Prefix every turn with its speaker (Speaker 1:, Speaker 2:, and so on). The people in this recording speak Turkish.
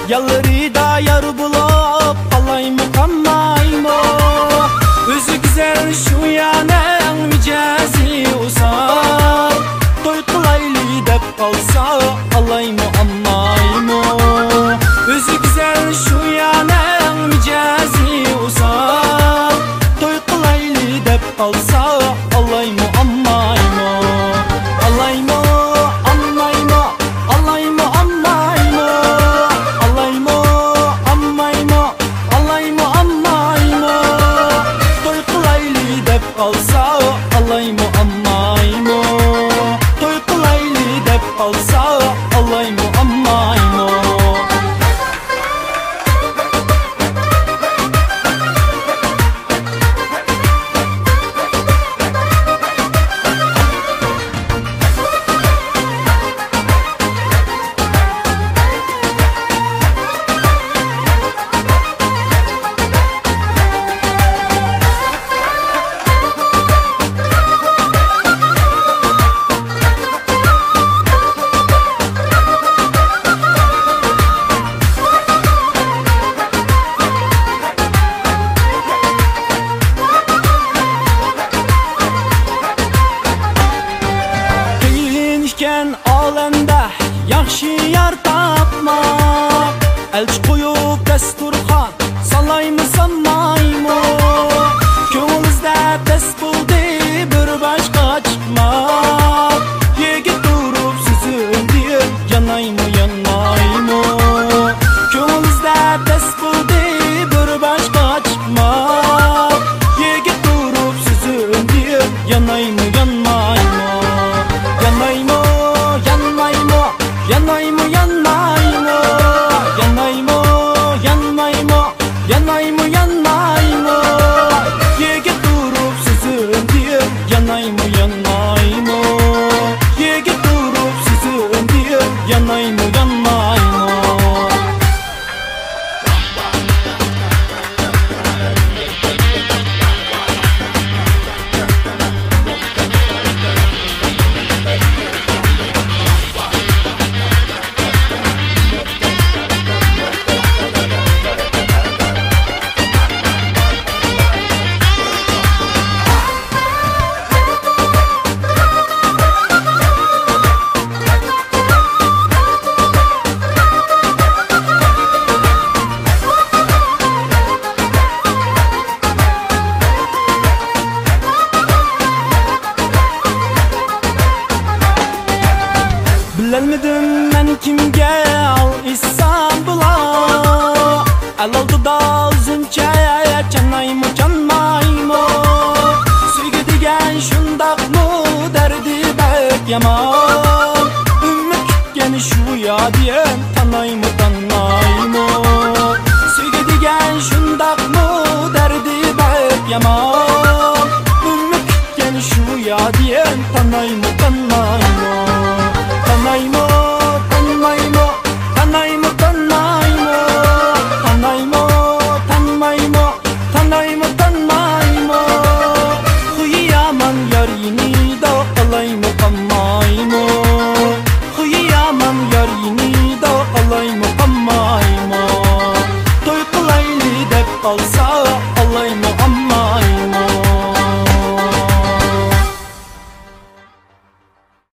Speaker 1: Yalları da yar bulup alayım kanmayım. Özü güzel şu yanen micazi usal. Toy kılaylı dep kalsa alayım anmayım. Özü güzel şu yanen micazi usal. Toy kılaylı dep kalsa alayım anmayım. Alayım anmayım. Alayım anmayım. Alayım anmayım. Alayım anmayım. Toy kılaylı dep kalsa alayım anmayım. Toy kılaylı dep kalsa alayım anmayım. Alemde yaxşı yar tapmaq, elçi qoyub dəstur